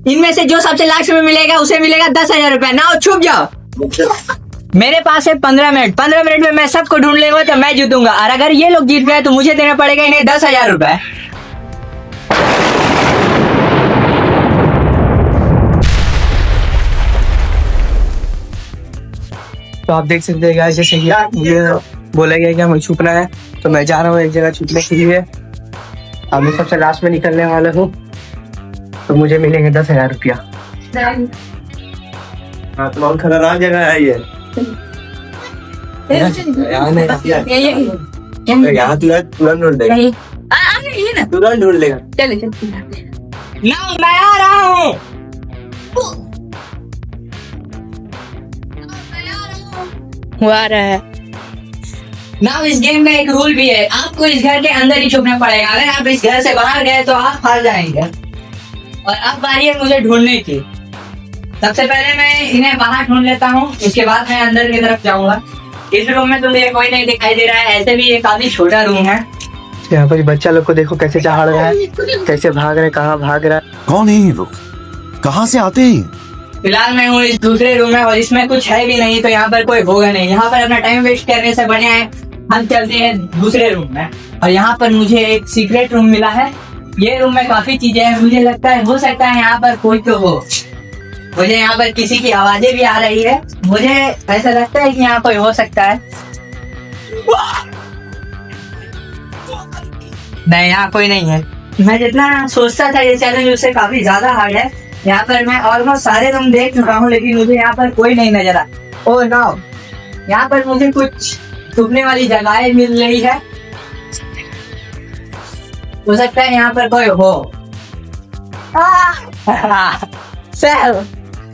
इनमें से जो सबसे लास्ट में मिलेगा उसे मिलेगा 10,000 रुपए। ना छुप जाओ। मेरे पास है 15 मिनट। 15 मिनट में मैं सबको ढूंढ लेगा तो मैं जीतूंगा, और अगर ये लोग जीत गए तो मुझे देना पड़ेगा इन्हें 10,000 रुपए। तो आप देख सकते हैं गाइस, जैसे कि मुझे बोला गया कि हमें छुपना है, तो मैं जा रहा हूँ एक जगह छुपने के लिए। अब मैं सबसे लास्ट में निकलने वाला हूँ, तो मुझे मिलेंगे 10,000 रुपया। हाँ, तो बहुत खतरनाक जगह है ये। यहाँ नहीं, यहाँ तुरंत ढूंढ देगा, तुरंत ढूंढ लेगा। ना मैं आ रहा हूँ। हुआ रहा है ना इस गेम में एक रूल भी है, आपको इस घर के अंदर ही छुपना पड़ेगा। अगर आप इस घर से बाहर गए तो आप हार जाएंगे। और अब बारी है मुझे ढूंढने की। सबसे पहले मैं इन्हें बाहर ढूंढ लेता हूँ, इसके बाद मैं अंदर की तरफ जाऊंगा। इस रूम में तो मुझे कोई नहीं दिखाई दे रहा है, ऐसे भी ये काफी छोटा रूम है। यहाँ पर बच्चा लोग को देखो कैसे चढ़ रहा है, कैसे भाग रहे हैं, कहाँ भाग रहा है। कौन है ये लोग, कहाँ से आते हैं? फिलहाल मैं हूँ इस दूसरे रूम में और इसमें कुछ है भी नहीं, तो यहाँ पर कोई होगा नहीं। यहाँ पर अपना टाइम वेस्ट करने से बढ़िया है हम चलते हैं दूसरे रूम में। और यहाँ पर मुझे एक सीक्रेट रूम मिला है। ये रूम में काफी चीजें हैं, मुझे लगता है हो सकता है यहाँ पर कोई तो हो। मुझे यहाँ पर किसी की आवाजें भी आ रही है, मुझे ऐसा लगता है कि यहाँ कोई हो सकता है। नहीं, यहाँ कोई नहीं है। मैं जितना सोचता था ये चैलेंज उससे काफी ज्यादा हार्ड है। यहाँ पर मैं ऑलमोस्ट सारे रूम देख चुका हूँ, लेकिन मुझे यहाँ पर कोई नहीं नजर आ। ओह नो, यहाँ पर मुझे कुछ छुपने वाली जगहें मिल रही है। हो सकता है यहाँ पर कोई हो। सर,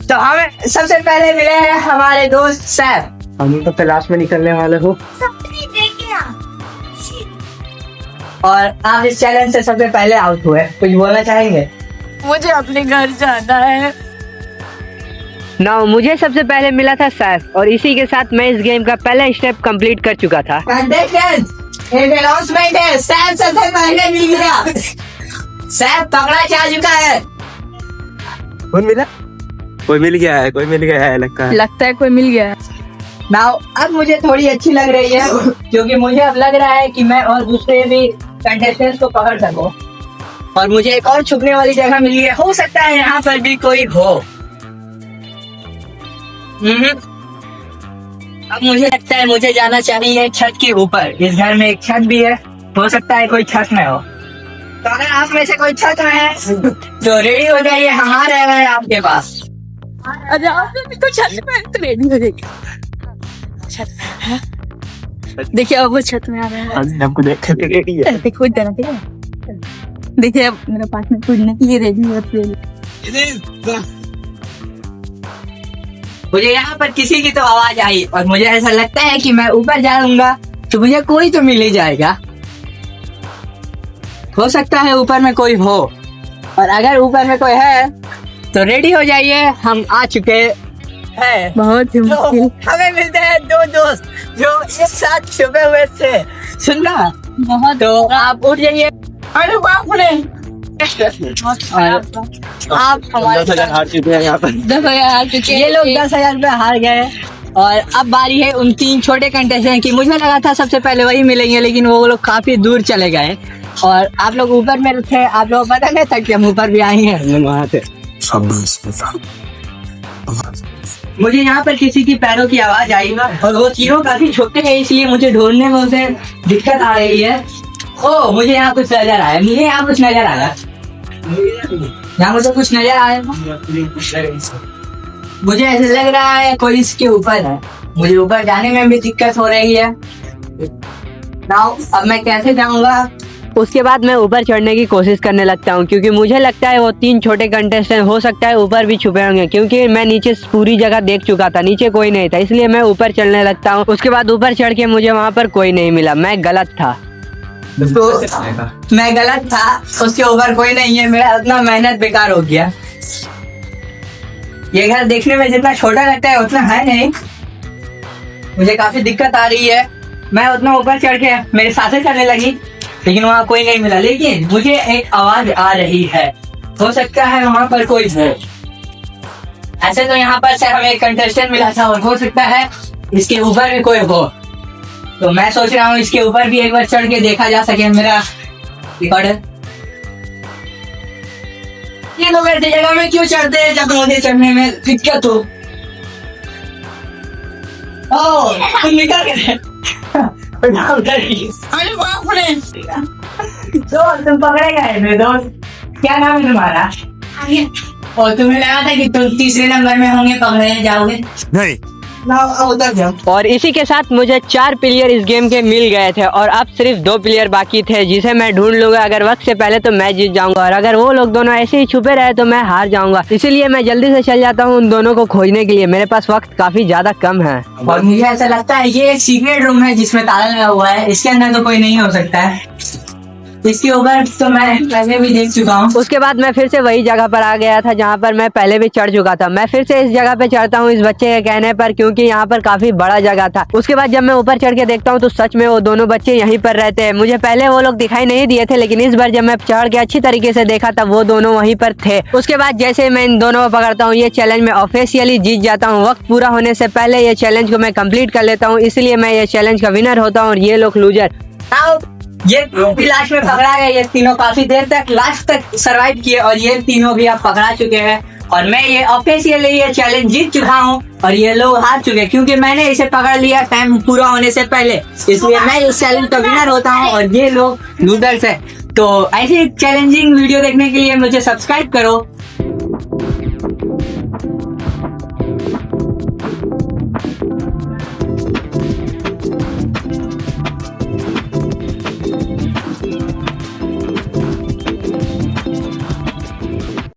तो हमें सबसे पहले मिले हैं हमारे दोस्त सर। हम तो लास्ट में निकलने वाले हो, और आप इस चैलेंज से सबसे पहले आउट हुए। कुछ बोलना चाहेंगे? मुझे अपने घर जाना है। ना मुझे सबसे पहले मिला था सैफ, और इसी के साथ मैं इस गेम का पहला स्टेप कंप्लीट कर चुका था। एक अनाउंसमेंट है, सैफ सबसे पहले मिल गया। सैफ पकड़ा जा चुका है। कौन मिला? कोई मिल गया है, कोई मिल गया है लगता है कोई मिल गया है। नाउ अब मुझे थोड़ी अच्छी लग रही है, क्योंकि मुझे अब लग रहा है कि मैं और दूसरे भी कंटेस्टेंट्स को पकड़ सकूं। और मुझे एक और छुपने वाली जगह मिली है, हो सकता है यहाँ पर भी कोई हो। अब मुझे लगता है मुझे जाना चाहिए छत के ऊपर। इस घर में एक छत भी है, हो सकता है कोई छत में हो। तो अगर आप में से कोई छत में है तो रेडी हो जाइए, हम आ रहे हैं आपके पास। अरे आप तो छत में तो रेडी हो जाएगी। छत में देखिए, अब वो छत में आ रहा है। हमको देख के रेडी है। देखो इधर देखिए, अब मेरे पास में कूदने के लिए रेडी है। मुझे यहाँ पर किसी की तो आवाज आई, और मुझे ऐसा लगता है कि मैं ऊपर जाऊंगा तो मुझे कोई तो मिल ही जाएगा। हो सकता है ऊपर में कोई हो, और अगर ऊपर में कोई है तो रेडी हो जाइए, हम आ चुके हैं। बहुत ही मुश्किल। हमें मिलते हैं दो दोस्त जो एक साथ छुपे हुए थे। सुनना, बहुत तो आप उठ जाइए। अरे बाप रे, आप हमारे 10,000 हार चुके हैं यहाँ पर। 10,000 हार चुके हैं। ये लोग 10,000 रुपए हार गए। और अब बारी है उन 3 छोटे कंटेस्टेंट की। मुझे लगा था सबसे पहले वही मिलेंगे, लेकिन वो लोग काफी दूर चले गए। और आप लोग ऊपर में थे, आप लोग पता नहीं था कि हम ऊपर भी आए हैं। वहाँ थे। मुझे यहाँ पर किसी की पैरों की आवाज आई, और वो तीनों काफी छोटे हैं, इसलिए मुझे ढूंढने में उसे दिक्कत आ रही है। ओ, मुझे यहाँ कुछ नजर आया, मुझे यहाँ कुछ नजर आया, यहाँ मुझे कुछ नजर आया। मुझे ऐसा लग रहा है कोई इसके ऊपर है। मुझे ऊपर जाने में भी दिक्कत हो रही है। नाउ अब मैं कैसे जाऊंगा? उसके बाद मैं ऊपर चढ़ने की कोशिश करने लगता हूँ, क्योंकि मुझे लगता है वो 3 छोटे कंटेस्टेंट हो सकता है ऊपर भी छुपे होंगे, क्योंकि मैं नीचे पूरी जगह देख चुका था, नीचे कोई नहीं था, इसलिए मैं ऊपर चढ़ने लगता हूँ। उसके बाद ऊपर चढ़ के मुझे वहाँ पर कोई नहीं मिला, मैं गलत था। तो मैं गलत था, उसके ऊपर कोई नहीं है, मेरा उतना मेहनत बेकार हो गया। ये घर देखने में जितना छोटा लगता है उतना है नहीं। मुझे काफी दिक्कत आ रही है। मैं उतना ऊपर चढ़ के मेरे सांसें चलने लगी, लेकिन वहाँ कोई नहीं मिला। लेकिन मुझे एक आवाज आ रही है, हो सकता है वहां पर कोई हो। ऐसे तो यहाँ पर से हमें एक कंटेस्टेंट मिला था और हो सकता है इसके ऊपर भी कोई हो। तो मैं सोच रहा हूँ इसके ऊपर भी एक बार चढ़ के देखा जा सके। मेरा रिकॉर्डर ये लोग ऐसी जगह में क्यों चढ़ते हैं जब मुझे चढ़ने में दिक्कत हो। तुम निकल गए। अरे बाप रे। दोस्त तुम पकड़े गए मेरे दोस्त। क्या नाम है तुम्हारा? और तुम्हें लगा था कि तुम तीसरे नंबर में होंगे, पकड़े जाओगे? नहीं। उधर जाओ। और इसी के साथ मुझे 4 प्लेयर इस गेम के मिल गए थे और अब सिर्फ 2 प्लेयर बाकी थे जिसे मैं ढूंढ लूंगा अगर वक्त से पहले तो मैं जीत जाऊंगा, और अगर वो लोग दोनों ऐसे ही छुपे रहे तो मैं हार जाऊंगा। इसीलिए मैं जल्दी से चल जाता हूँ उन दोनों को खोजने के लिए। मेरे पास वक्त काफी ज्यादा कम है। और मुझे ऐसा लगता है ये एक सीक्रेट रूम है जिसमें ताला लगा हुआ है। इसके अंदर तो कोई नहीं हो सकता है। इसके ऊपर तो मैं पहले भी देख चुका हूँ। उसके बाद मैं फिर से वही जगह पर आ गया था जहाँ पर मैं पहले भी चढ़ चुका था। मैं फिर से इस जगह पे चढ़ता हूँ इस बच्चे के कहने पर, क्योंकि यहाँ पर काफी बड़ा जगह था। उसके बाद जब मैं ऊपर चढ़ के देखता हूँ तो सच में वो दोनों बच्चे यहीं पर रहते हैं। मुझे पहले वो लोग दिखाई नहीं दिए थे, लेकिन इस बार जब मैं चढ़ के अच्छी तरीके से देखा तब वो दोनों वहीं पर थे। उसके बाद जैसे मैं इन दोनों को पकड़ता हूँ ये चैलेंज में ऑफिशियली जीत जाता हूँ। वक्त पूरा होने से पहले ये चैलेंज को मैं कंप्लीट कर लेता हूँ, इसलिए मैं ये चैलेंज का विनर होता हूँ और ये लोग लूजर। ये भी लास्ट में पकड़ा गया। ये तीनों काफी देर तक लास्ट तक सरवाइव किए और ये तीनों भी अब पकड़ा चुके हैं और मैं ये ऑफिशियली ये चैलेंज जीत चुका हूँ और ये लोग हार चुके हैं क्योंकि मैंने इसे पकड़ लिया टाइम पूरा होने से पहले। इसलिए मैं इस चैलेंज का विनर होता हूँ और ये लोग लूजर्स है। तो ऐसी चैलेंजिंग वीडियो देखने के लिए मुझे सब्सक्राइब करो